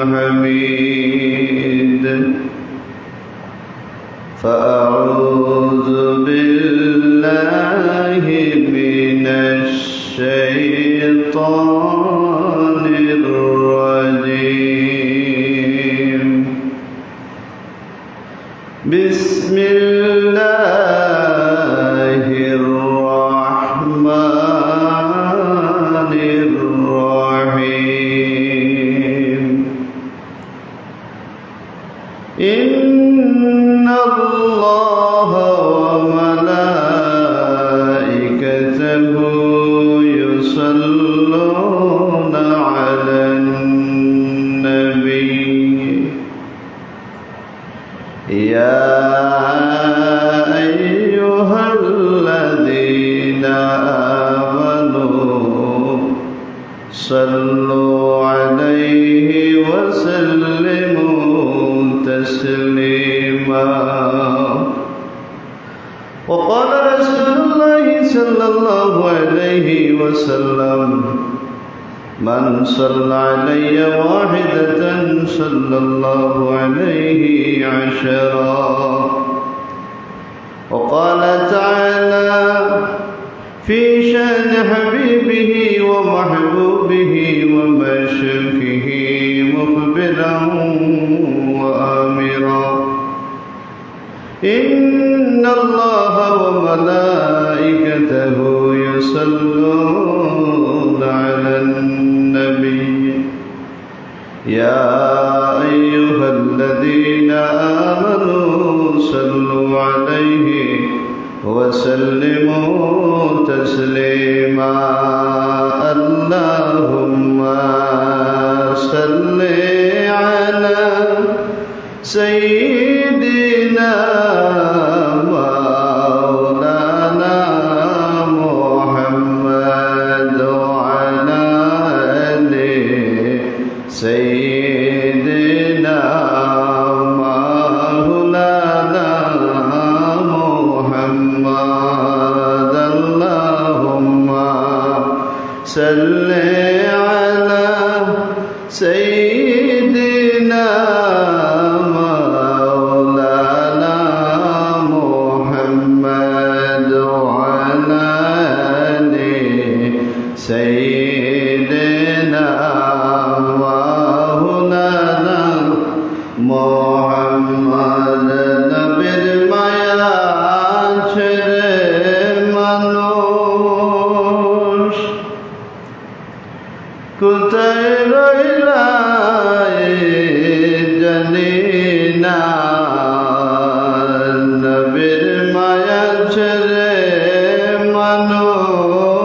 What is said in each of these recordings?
الحميد فأعوذ بالله من الشيطان الرجيم بسم الله الرحمن الرحيم إن الله وملائكته يصلون على النبي يا أيها الذين آمنوا صلوا عليه وسلموا تسليما وقال رسول الله صلى الله عليه وسلم من صلى علي واحدة صلى الله عليه عشرا وقال تعالى في شأن حبيبه ومحبوبه ومشفه مخبرا وآمرا إن الله وملائكته يصلون على النبي يا أيها الذين آمنوا صلوا عليه وسلموا تسليما اللهم صل على سيدنا مولانا محمد وعلى آل سيدنا مولانا محمد اللهم صل على سيدنا مولانا محمد وعلى آل سيدنا مولانا محمد নবীর মায়া ছেড়ে মানুষ কোথায় রইলা জানি না নবীর মায়া ছেড়ে মানুষ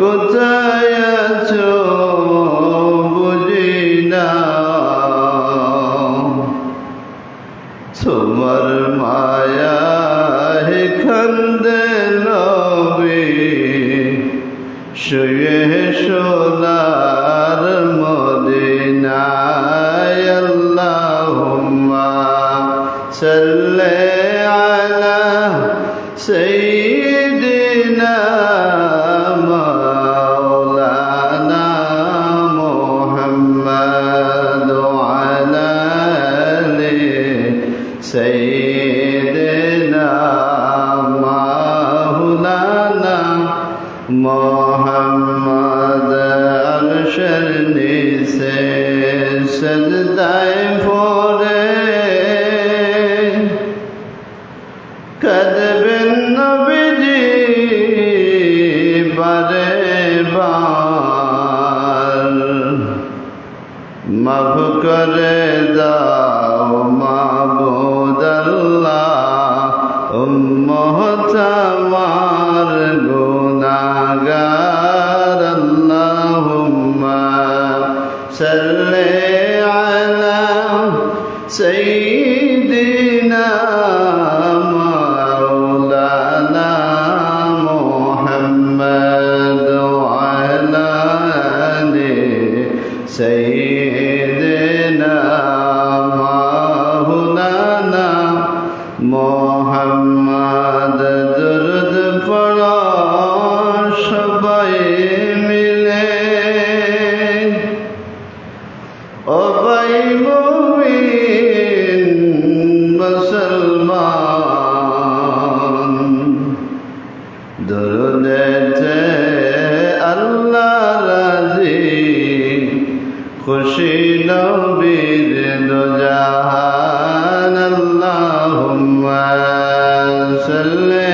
কোথায় আছো বুঝি না তোমার মায়া হে কান্দে নবী শুয়ে সোনার মদিনায় আল্লাহুম্মা সাল্লি আলা সাইয়্যিদিনা মাওলানা মুহাম্মদ ওয়া আলা আলি সাইয়্যিদিনা মাওলানা মোহাম্মদ আরশের নিচে সজদায় পড়ে কাঁদবেন নবীজি বারে বার মাফ করে দাও মাবুদ আল্লাহ উম্মত আমার গুনাহগার আল্লাহুম্মা সাল্লি আলা সাইয়্যিদিনা মাওলানা মুহাম্মদ ওয়া আলা আলি সাইয়্যিদিনা মাওলানা মুহাম্মদ খুশি নবীর দুজাহান আল্লাহুম্মা সাল্লি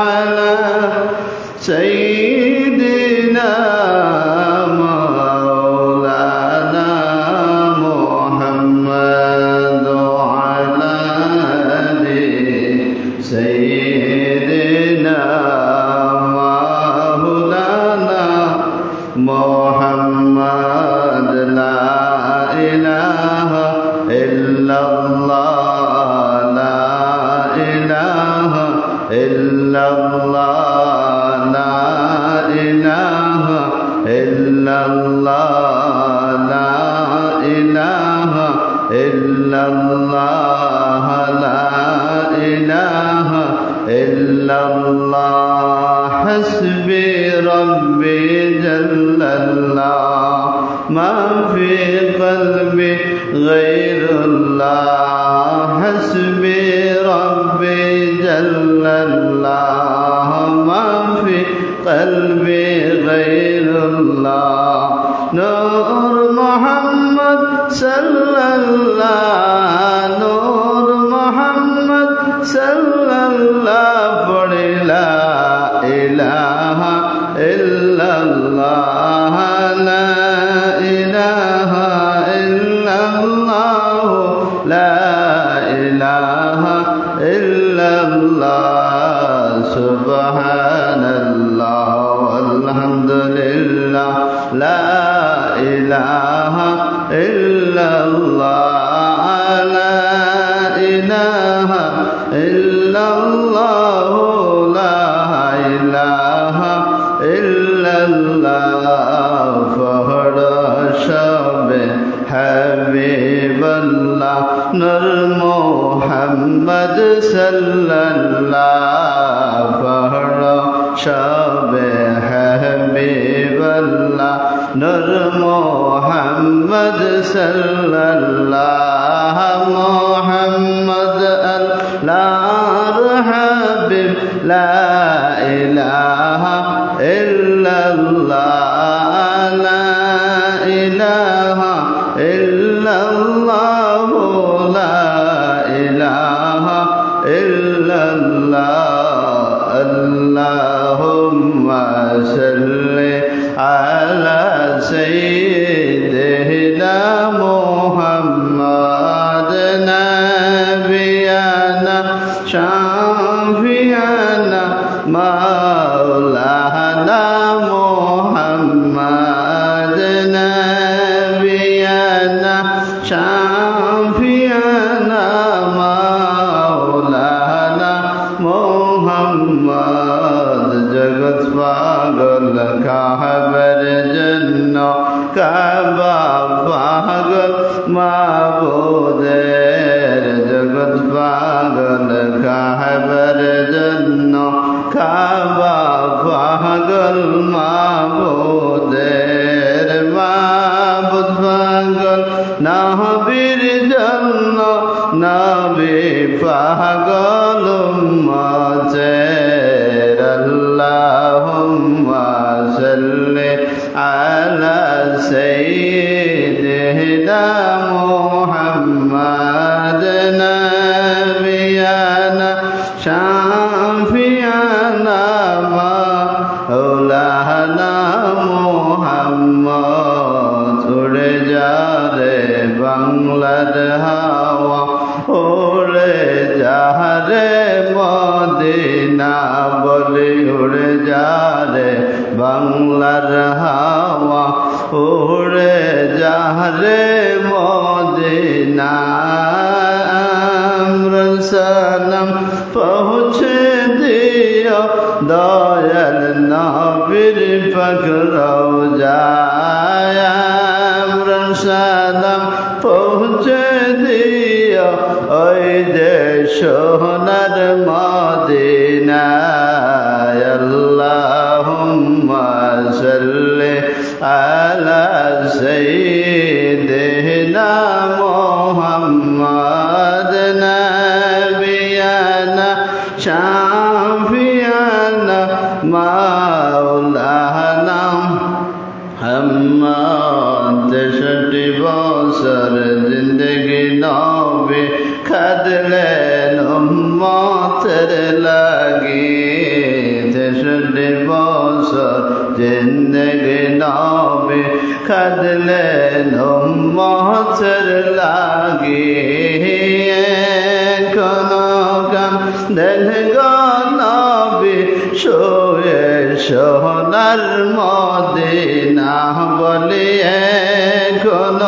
আলা সাইয়্যিদিনা মাওলানা মুহাম্মদ ওয়া আলা আলি সাইয়্যিদিনা মাওলানা মুহাম্মদ লা ইলাহা ইল্লাল্লাহ লা ইলাহা ইল্লাল্লাহ লা ইলাহা ইল্লাল্লাহ লা ইলাহা ইল্লাল্লাহ লা ইলাহা ইল্লাল্লাহ হাসবি রব্বি জাল্লাল্লাহ মা ফি কলবি গায়রুল্লাহ হাসবি রব্বি জাল্লাল্লাহ মা ফি কলবি গায়রুল্লাহ নূর মুহাম্মদ সাল্লাল্লাহ নূর মুহাম্মদ সাল্লাল্লাহ পড়ে লা ইলাহা ইল্লাল্লাহ লা ইলাহা ইল্লাল্লাহ লা ইলাহা ইল্লাল্লাহ সুবহানাল্লাহ আলহামদুলিল্লাহ লা ইলাহা ইল্লাল্লাহ লা ইলাহা ইল্লাল্লাহ লা ইলাহা ইল্লাল্লাহ ফহর শবে হাবিবাল্লাহ নূর মুহাম্মদ সাল্লাল্লাহ ফহর শবে হাবিবাল্লাহ নূর মুহাম্মদ সাল্লাল্লাহ মুহাম্মদ আল্লাহর হাবিব লা ইলাহা ইল্লাল্লাহ লা ইলাহা ইল্লাল্লাহ লা ইলাহা ইল্লাল্লাহ আল্লাহুম্মা সাল্লি আলা সাইয়্যিদিনা মুহাম্মদ নাবিয়ানা শাফিয়ানা মাওলানা মুহাম্মদ নাবিয়ানা শাফিয়ানা মাওলানা মুহাম্মদ জগৎ পাগল কাবার জন্য কাবা পাগল মাবুদের জগৎ পাগল কাবার জন্য কাবা পাগল মাবুদের মাবুদ পাগল নবীর জন্য নবী পাগল উম্মতের আল্লাহুম্মা সাল্লি আলা সাইয়্যিদিনা মুহাম্মদ নাবিয়ানা শাফিয়ানা মাওলানা মুহাম্মদ উড়ে যা রে বাংলার হাওয়া উড়ে যা রে মদিনা বলে উড়ে যা রে বাংলার হাওয়া উড়ে যা রে মদিনা সালাম পৌঁছে দিও দয়াল নবীর পাক রওজায় সালাম পৌঁছে দিও ওই যে সোনার মদিনায় আল্লাহুম্মা সাল্লি আলা সাইয়্যিদিনা মুহাম্মদ নাবিয়ানা শাফিয়ানা মাওলানা হাম্মাদ 63 বছর জিন্দগি নবী খাদলেন উম্মতের লাগি 63 বছর জিন্দগি নবী খাদলেন উম্মতের লাগি কোন গান দেন গো নবী শুয়ে সোনার মদিনা বলিয়ে কোন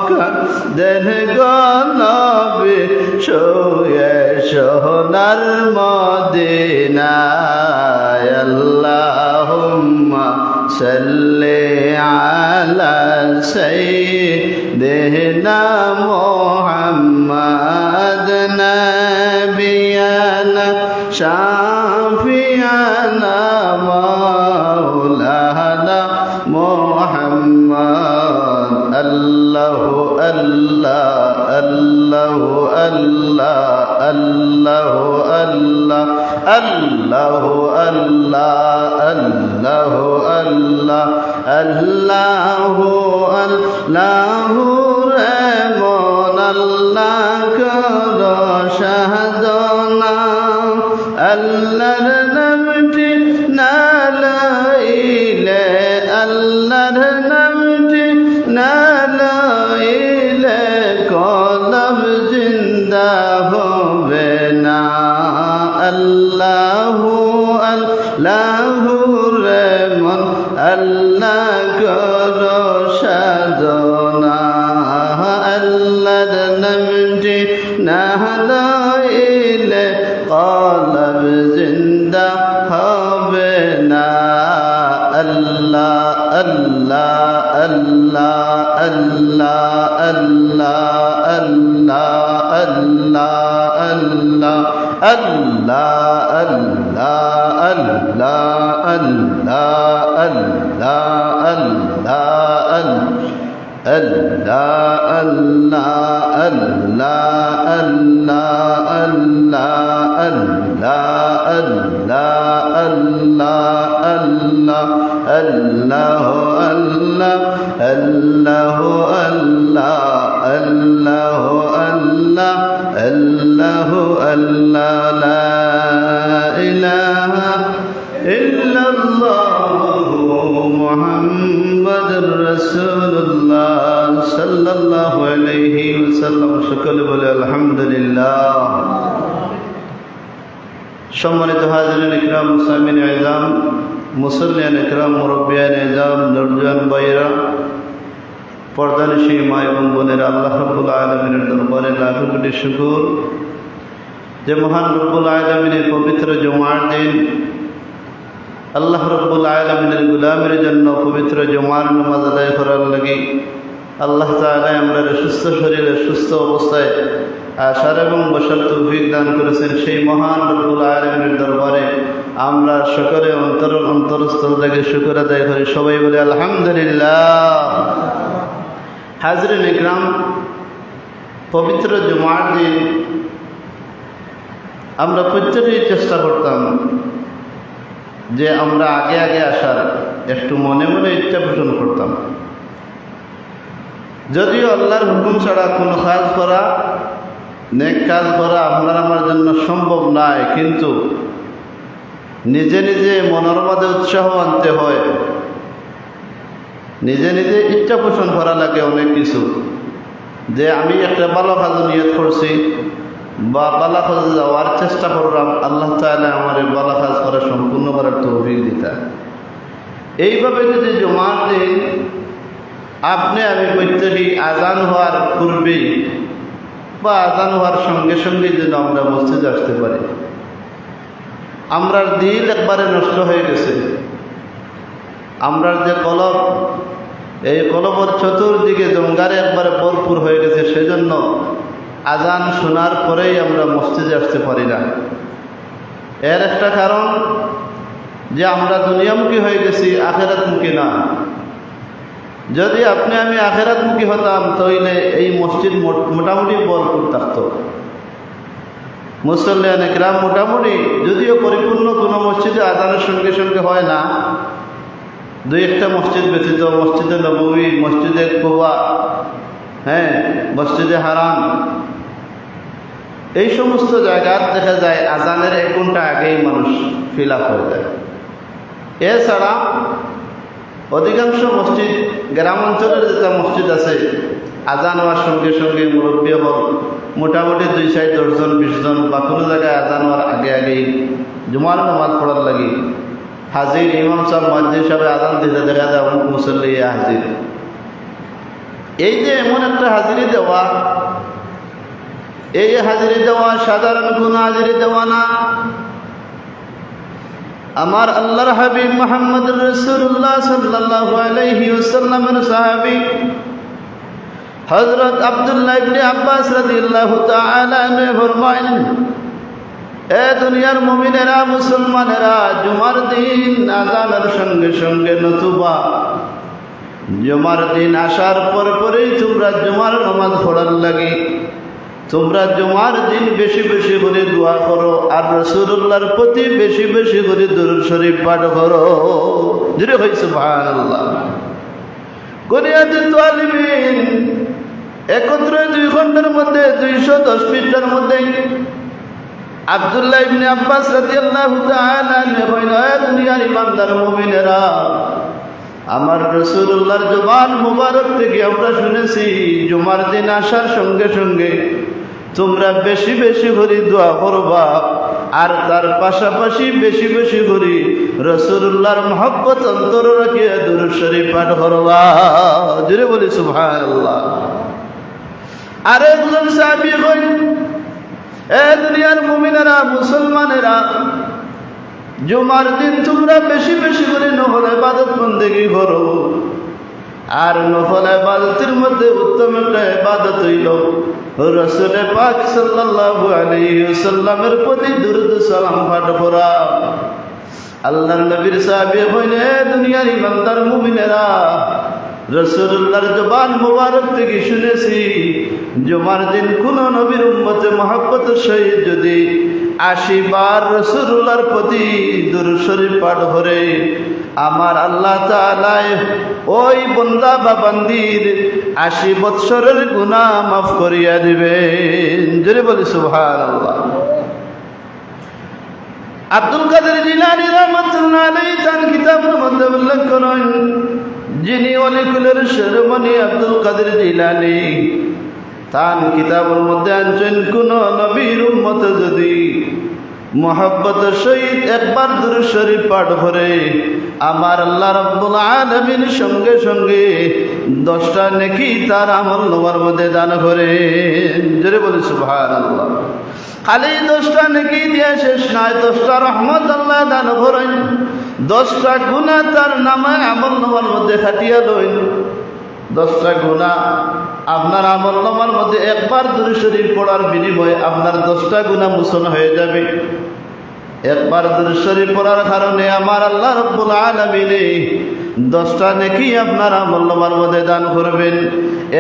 গান দেন গো নবী শুয়ে সোনার মদিনা আল্লাহুম্মা সাল্লি আলা সাইয়্যিদিনা মুহাম্মাদ নাবিয়ানা শাফিয়ানা মাওলানা মুহাম্মদ আল্লাহু আল্লাহ আল্লাহু আল্লাহ আল্লাহু আল্লাহ আল্লাহু আল্লাহ আল্লাহু আল্লাহ আল্লাহু আল্লাহু রেমন আল্লাহ করো সাধনা আল্লাহর নামটি না লইলে আল্লাহর নামটি না লইলে কলব জিন্দা হবে না আল্লাহু আল্লাহু রেমন আল্লাহ করো সাধনা আল্লাহর নামটি না লইলে কলব জিন্দা হবে না আল্লাহ আল্লাহ আল্লাহ আল্লাহ আল্লাহ আল্লাহ আল্লাহ আল্লাহ আল্লাহ আল্লাহ আল্লাহ মুহাম্মাদুর রাসূলুল্লাহ সাল্লাল্লাহু আলাইহি ওয়াসাল্লাম সকলে বলে আলহামদুলিল্লাহ। সম্মানিত হাজিরিন ইকরাম, মুসলিমিন ইজাম, মুসল্লিয়ান ইকরাম, মুরব্বিয়ান ইজাম, নরজান বাইরা, পর্দানিশী মা এবং বোনেরা, আল্লাহ রাব্বুল আলামিনের দরবারে লাখ কোটি শুকর যে মহান রব্বুল আলামিনের পবিত্র জুমার দিন আল্লাহ রাব্বুল আলামিনের গোলামের জন্য পবিত্র জুমার নামাজ আদায় করার লাগি আল্লাহ তাআলা আমরা সুস্থ শরীরে সুস্থ অবস্থায় আসার এবং বসার তৌফিক দান করেছেন। সেই মহান রব্বুল আলামিনের দরবারে আমরা সকলে অন্তরস্থল থেকে শুকর আদায় করি। সবাই বলে আলহামদুলিল্লাহ। হাজরিন ইকরাম, পবিত্র জুমার দিন আমরা প্রত্যেকেই চেষ্টা করতাম যে আমরা আগে আগে আসার, একটু মনে মনে ইচ্ছা পোষণ করতাম। যদিও আল্লাহর হুকুম ছাড়া কোনো কাজ করা, নেক কাজ করা আপনার আমার জন্য সম্ভব নয়, কিন্তু নিজে নিজে মনের মধ্যে উৎসাহ আনতে হয়, নিজে নিজে ইচ্ছা পোষণ করা লাগে অনেক কিছু, যে আমি একটা ভালো কাজ নিয়ত করছি বা ভালো কাজে যাওয়ার চেষ্টা করলাম, আল্লাহ তাআলা আমার এই ভালো কাজ করা সম্পূর্ণ করার তৌফিক দিতা। এইভাবে যদি জুমার দিন আপনি আমি প্রত্যেকেই আজান হওয়ার পূর্বেই বা আজান হওয়ার সঙ্গে সঙ্গে যেন আমরা মসজিদে আসতে পারি। আমরার দিল একবারে নষ্ট হয়ে গেছে, আমরার যে কলব, এই কলবের চতুর্দিকে জঙ্গারে একবারে ভরপুর হয়ে গেছে, সেজন্য আজান শোনার পরেই আমরা মসজিদে আসতে পারি না। এর একটা কারণ যে আমরা দুনিয়ামুখী হয়ে গেছি, আখেরাতমুখী না। যদি আপনি আমি আখেরাতমুখী হতাম তাহলে এই মসজিদ মোটামুটি ভরপুর থাকতো। মুসল্লিয়ান ইকরাম মোটামুটি, যদিও পরিপূর্ণ কোনো মসজিদে আজানের সঙ্গে সঙ্গে হয় না, দুই একটা মসজিদ ব্যতীত, মসজিদে নববী, মসজিদে কুবা, হ্যাঁ, মসজিদে হারাম, এই সমস্ত জায়গার দেখা যায় আজানের 1 ঘন্টা আগেই মানুষ ফিল আপ হয়ে যায়। এছাড়া অধিকাংশ মসজিদ, গ্রাম অঞ্চলের যেটা মসজিদ আছে, আজান হওয়ার সঙ্গে সঙ্গে মুরব্বী হল মোটামুটি 2-4 জন 20 জন, বা কোনো জায়গায় আজান হওয়ার আগে আগেই জুমার নামাজ পড়ার লাগি হাজির। ইমাম সাহেব, মুয়াজ্জিন সাহেব আজান দিতে দেখা যায় অমুক মুসল্লি হাজির। এই যে এমন একটা হাজিরি দেওয়া, এই হাজিরি দেওয়া সাধারণ কোনো হাজিরি দেওয়া না। আমার আল্লাহর হাবিব মুহাম্মদুর রাসূলুল্লাহ সাল্লাল্লাহু আলাইহি ওয়াসাল্লামের সাহাবী হযরত আব্দুল্লাহ ইবনে আব্বাস রাদিয়াল্লাহু তাআলা আনহু ফরমায়েন, এ দুনিয়ার মুমিনেরা, মুসলমানেরা, জুমার দিন আযানের সঙ্গে সঙ্গে নতুবা জুমার দিন আসার পরেই তোমরা জুমার নামাজ পড়ার লাগে তোমরা জুমার দিন বেশি বেশি করে দোয়া করো, আর রাসূলুল্লাহর প্রতি বেশি বেশি করে দরুদ শরীফ পাঠ করো। জোরে কই সুবহানাল্লাহ। কুনিয়াতুত তালিবিন একত্রে 2 ঘন্টার মধ্যে 210 পৃষ্ঠার মধ্যে আব্দুল্লাহ ইবনে আব্বাস রাদিয়াল্লাহু তাআলা কইলেন, দুনিয়ার ইমানদার মুমিনেরা, আমার রাসূলুল্লাহর জবান মুবারক থেকে আমরা শুনেছি জুমার দিন আসার সঙ্গে সঙ্গে তোমরা বেশি বেশি করে দোয়া করবা, আর তার পাশাপাশি বেশি বেশি করে রাসূলুল্লাহর মহব্বত অন্তরে রাখিয়া দরুদ শরীফ পাঠ করবা। জোরে বলি সুবহানাল্লাহ। আর একজন সাহাবী কইলেন, এ দুনিয়ার মুমিনেরা, মুসলমানেরা, জুমার দিন তোমরা বেশি বেশি করে নফল ইবাদত বন্দেগী করো, আর নফল ইবাদতের মধ্যে উত্তম একটা ইবাদত হইল রাসূল পাক সাল্লাল্লাহু আলাইহি ওয়াসাল্লামের প্রতি দরুদ সালাম পাঠ করা। আল্লাহর নবীর সাহাবী কইলেন, দুনিয়ার ইমানদার মুমিনেরা, রাসূলুল্লাহর জবান মুবারক থেকে শুনেছি জুমার দিন কোন নবীর উম্মতে মহব্বতের সহিত যদি 80 বার রাসূলুল্লাহর প্রতি দরুদ শরীফ পাঠ করে, আমার আল্লাহ তাআলা ওই বান্দা বা বান্দির 80 বৎসরের গুনাহ মাফ করিয়া দিবেন। জোরে বলি সুবহানাল্লাহ। আব্দুল কাদের জিলানী রাহমাতুল্লাহ আলাইহি তার কিতাবের মধ্যে উল্লেখ করেন, যিনি অলিকুলের শিরোমণি আব্দুল কাদের জিলানী তার কিতাবের মধ্যে আনছেন, কোন নবীর উম্মত যদি মুহাব্বতের সহিত 1 বার দরুদ শরীফ পাঠ করে, আমার আল্লাহ রাব্বুল আলামিন সঙ্গে সঙ্গে 10টা নেকি তার আমলনামার মধ্যে দান করেন। জোরে বলি সুবহানাল্লাহ। খালি 10টা নেকি দিয়ে শেষ নয়, 10টা রহমত আল্লাহ দান করেন, 10টা গুনাহ তার নামে আমলনামার মধ্যে খাটিয়া লইন। 10টা গুনাহ আপনার আমলনামার মধ্যে 1 বার দরুদ শরীফ পড়ার বিনিময়ে আপনার 10টা গুনাহ মোচন হয়ে যাবে। 1 বার দরুদ শরীফ পড়ার কারণে আমার আল্লাহ রাব্বুল আলামিন 10টা নেকি আপনার আমলনামার মধ্যে দান করবেন।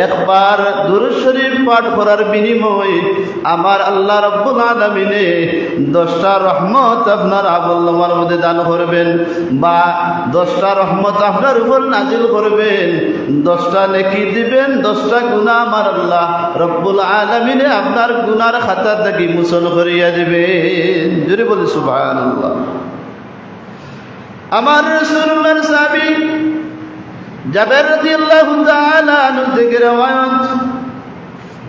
1 বার দরুদ শরীফ পাঠ করার বিনিময়ে আমার আল্লাহ রাব্বুল আলামিন 10টা রহমত আপনার আমলনামার মধ্যে দান করবেন, বা 10টা রহমত আপনার উপর নাজিল করবেন, 10টা নেকি দিবেন, 10টা গুনাহ আমার আল্লাহ রাব্বুল আলামিন আপনার গুনার খাতা থেকে মোচন করিয়া দিবেন। জোরে বলি সুবহানাল্লাহ। আমার রাসূলুল্লাহর সাহাবী জাবের রাদিয়াল্লাহু তাআলা আনহু থেকে রওয়ায়াত,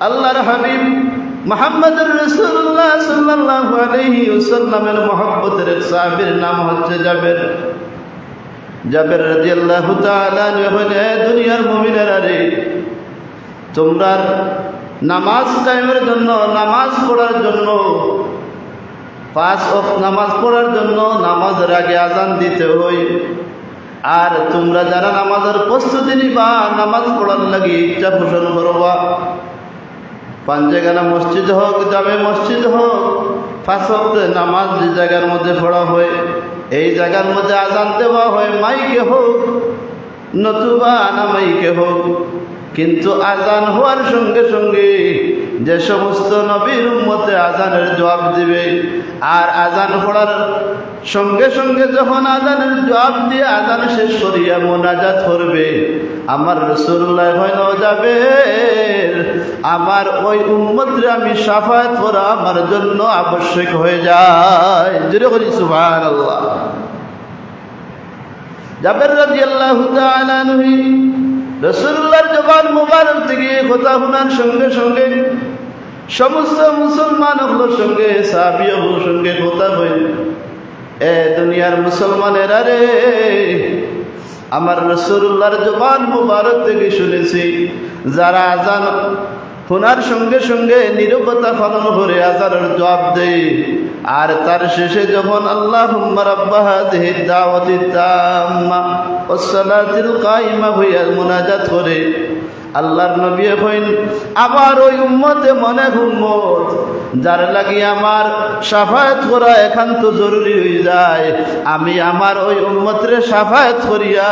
আল্লাহর হাবিব মুহাম্মদুর রাসূলুল্লাহ সাল্লাল্লাহু আলাইহি ওয়াসাল্লামের মহব্বতের এক সাহাবীর নাম হচ্ছে জাবের। জাবের রাদিয়াল্লাহু তাআলা আনহু বলেন, দুনিয়ার মুমিনেরা রে, তোমরা নামাজ কায়েমের জন্য, নামাজ পড়ার জন্য, 5 ওয়াক্ত নামাজ পড়ার জন্য নামাজের আগে আজান দিতে হয়, আর তোমরা যারা নামাজের প্রস্তুতি নিবা, নামাজ পড়ার লাগি ইচ্ছা পোষণ করবা, 5 জায়গা মসজিদ হোক, জামে মসজিদ হোক, 5 ওয়াক্ত নামাজ যে জায়গার মধ্যে পড়া হয়, এই জায়গার মধ্যে আজান দেওয়া হয়, মাইকে হোক নতুবা না মাইকে হোক, কিন্তু আজান হওয়ার সঙ্গে সঙ্গে যে সমস্ত নবীর উম্মতে আজানের জবাব দিবে, আর আজান পড়ার সঙ্গে সঙ্গে যখন আজানের জবাব দিয়ে আজান শেষ করিয়া মোনাজাত করবে, আমার রাসূলুল্লাহ হইল যাবে আমার ওই উম্মতরে আমি শাফায়াত করা আমার জন্য আবশ্যক হয়ে যায়। জোরে করি সুবহানাল্লাহ। জাবের রাদিয়াল্লাহু তাআলা আনহু রাসূলুল্লাহর জবান মুবারক থেকে কথা শোনার সঙ্গে সঙ্গে সমস্ত মুসলমানগুলোর সঙ্গে সাহাবীদের সঙ্গে কথা হইল, এ দুনিয়ার মুসলমানেরা রে, আমার রাসূলুল্লাহর জবান মুবারক থেকে শুনেছি যারা আজান শোনার সঙ্গে সঙ্গে নীরবতা পালন করে আজানের জবাব দেয়, আর তার শেষে যখন আল্লাহুম্মা রাব্বা হাযিহি দাওয়াতি তাম্মা ওয়াস সালাতিল কায়িমা হইয়া মুনাজাত করে, আল্লাহর নবী কইন আবার ওই উম্মতে মনে উম্মত যার লাগি আমার শাফায়াত করা একান্ত জরুরি হয়ে যায়, আমি আমার ওই উম্মতরে শাফায়াত করিয়া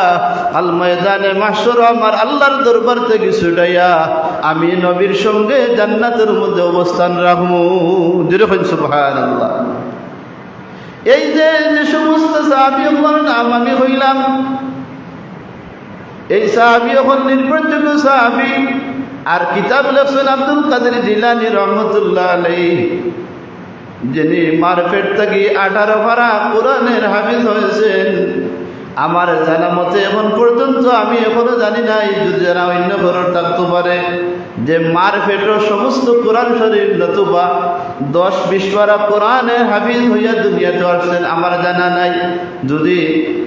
আল ময়দানে মাহশর আমার আল্লাহর দরবার থেকে ছুটাইয়া আমি নবীর সঙ্গে জান্নাতের মধ্যে অবস্থান রাখবো। যেরকম সুবহানাল্লাহ। এই যে সমস্ত সাহাবীদের নাম আমি হইলাম, এই সাহাবী এখন নির্ভরযোগ্য সাহাবী, আর কিতাব লেখছেন আব্দুল কাদের জিলানী রহমতুল্লাহ আলাইহি, যিনি মারফেট থেকে 18 পারা কোরআনের হাফিজ হয়েছেন। আমার জানা মতে এখন পর্যন্ত আমি এখনো জানি নাই, যদি জানা অন্য ঘরের থাকতে পারে, যে মারফেটের সমস্ত কোরআন শরীফ নতুবা 10-20 পারা কোরআনের হাফিজ হইয়া দুনিয়াতে আসছেন, আমার জানা নাই। যদি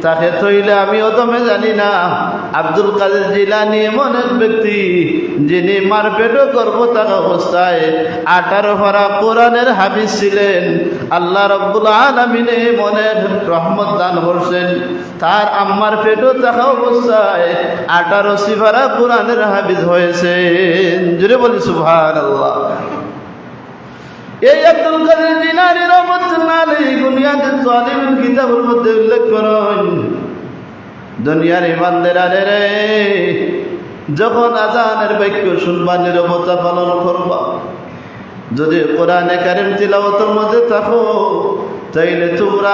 তাকে তৈলে আমি অদমে জানি না। আব্দুল কাদের জিলানী এমন এক ব্যক্তি যিনি মারপেটও গর্ভ থাকা অবস্থায় 18 পারা কোরআনের হাফিজ ছিলেন। আল্লাহ রাব্বুল আলামিনে মনে রহমত দান করছেন, তার আম্মার পেটও থাকা অবস্থায় 18 পারা কোরআনের হাফিজ হয়েছেন। জুড়ে বলি সুবহানাল্লাহ। এই আব্দুল কাদের জিলানী রহমাতুল্লাহ আলাইহি বুনিয়াদুত তালিবিন কিতাবের মধ্যে উল্লেখ করেন, দুনিয়ার ইমানদাররা রে, যখন আজানের বাক্য শুনবা নীরবতা পালন করবা, যদি কোরআনে কারীম তিলাওয়াতের মধ্যে থাকো, তাইলে তোমরা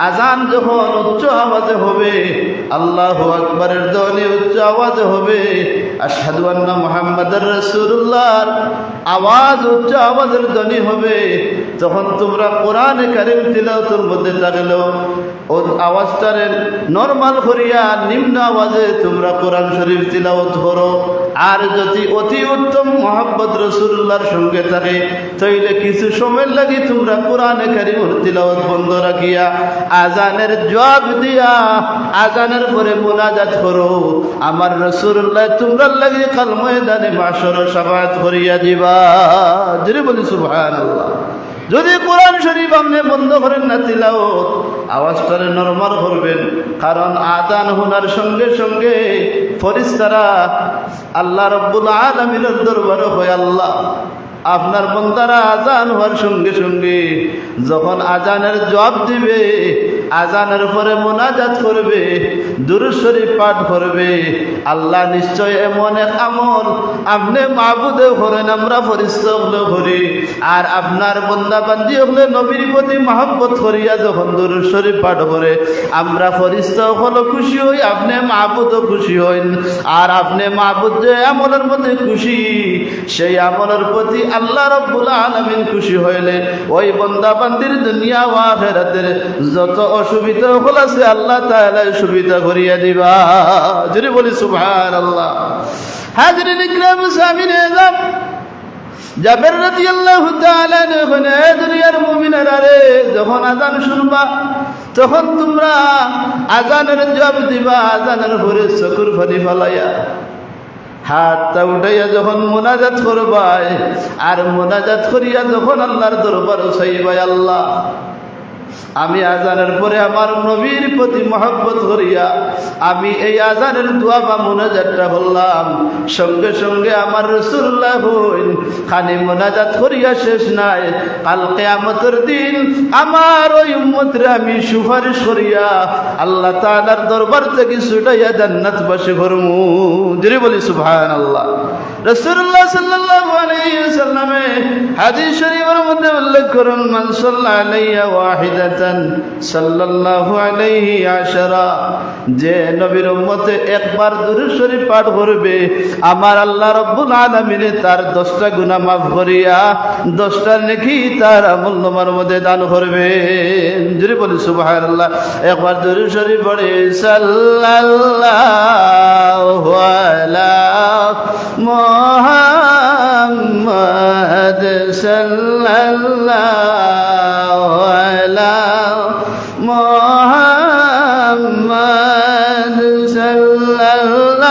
আজান যখন উচ্চ আওয়াজে হবে, আল্লাহু আকবারের ধ্বনি উচ্চ আওয়াজে হবে, আশহাদু আন্না মুহাম্মাদুর রাসূলুল্লাহর আওয়াজ উচ্চ আওয়াজের ধ্বনি হবে, তখন তোমরা কোরআনে কারীম তিলাওয়াতের মধ্যে থাকলেও ও আওয়াজটারে নরমাল করিয়া নিম্ন আওয়াজে তোমরা কোরআন শরীফ তিলাওয়াত করো। আর যদি অতি উত্তম মুহাব্বত রাসূলুল্লাহর সঙ্গে থাকে, তাইলে কিছু সময় লাগি তোমরা কোরআনে কারীমের তিলাওয়াত বন্ধ রাখিয়া আজানের জবাব দিয়া আজানের পরে মুনাজাত করো, আমার রাসূলুল্লাহ তোমরা লাগি কাল ময়দানে মাহশর শাফাআত করিয়া দিবা। জোরে বলি সুবহানাল্লাহ। যদি কোরআন শরীফ আপনি বন্ধ করেন না তিলাওয়াত, আওয়াজটারে নরমাল করবেন, কারণ আজান শোনার সঙ্গে সঙ্গে ফেরেশতারা আল্লাহ রাব্বুল আলামিনের দরবারে হয়, আল্লাহ আপনার বান্দারা আজান হওয়ার সঙ্গে সঙ্গে যখন আজানের জবাব দিবে, আজানের পরে মুনাজাত করবে, দুরূদ শরীফ পাঠ করবে, আল্লাহ নিশ্চয় এমন এক আমল আপনি মাবুদে করেন, আমরা ফেরেশতা হলে করি, আর আপনার বান্দা বান্দি হলে নবীর প্রতি মহব্বত করিয়া যখন দুরূদ শরীফ পাঠ করে, আমরা ফেরেশতা হলে খুশি হই, আপনি মাবুদও খুশি হইন। আর আপনি মাবুদ যে আমলের মধ্যে খুশি, সেই আমলের প্রতি আল্লাহ রাব্বুল আলামিন খুশি হইলে ওই বান্দা বান্দির দুনিয়া ও আখিরাতের যত অসুবিধা হল আছে আল্লাহ তাআলা সুবিধা করিয়া দিবা। যদি বলি সুবহানাল্লাহ। হাজরিন ইকরাম সামিন আযম, জাবের রাদিয়াল্লাহু তাআলা আনহু, দুনিয়ার মুমিনেরা রে, যখন আজান শুনবা তখন তোমরা আজানের জবাব দিবা, আজানের পরে চকুর পানি ফলাইয়া হাতটা উঠাইয়া যখন মুনাজাত করবাই, আর মুনাজাত করিয়া যখন আল্লাহর দরবার চাইবাই, আল্লাহ আমি আজানের পরে আমার নবীর প্রতি মহব্বত করিয়া আমি এই আজানের দোয়া বা মুনাজাতটা বললাম, সঙ্গে সঙ্গে আমার রাসূলুল্লাহ হইন খালি মুনাজাত করিয়া শেষ নাই, কাল কিয়ামতের দিন আমার ওই উম্মতরে আমি সুপারিশ করিয়া আল্লাহ তাআলার দরবার থেকে ছুটাইয়া জান্নাতবাসী করমু। জোরে বলি সুবহানাল্লাহ। রাসূলুল্লাহ সাল্লাল্লাহু আলাইহি ওয়াসাল্লামে হাদিস শরীফের মধ্যে উল্লেখ করেন, মান সাল্লা আলাইয়া ওয়াহিদাতান সাল্লাল্লাহু আলাইহি আশারা, যে নবীর উম্মতে একবার দুরূদ শরীফ পাঠ করবে আমার আল্লাহ রাব্বুল আলামিন তার 10টা গুনাহ মাফ করিয়া 10টা নেকি তার আমলনামার মধ্যে দান করবেন। জোরে বলি সুবহানাল্লাহ। একবার দুরূদ শরীফ পড়ে সাল্লাল্লাহু আলা মুহাম্মাদ সাল্লাল্লাহু আলা মুহাম্মাদ সাল্লাল্লাহু,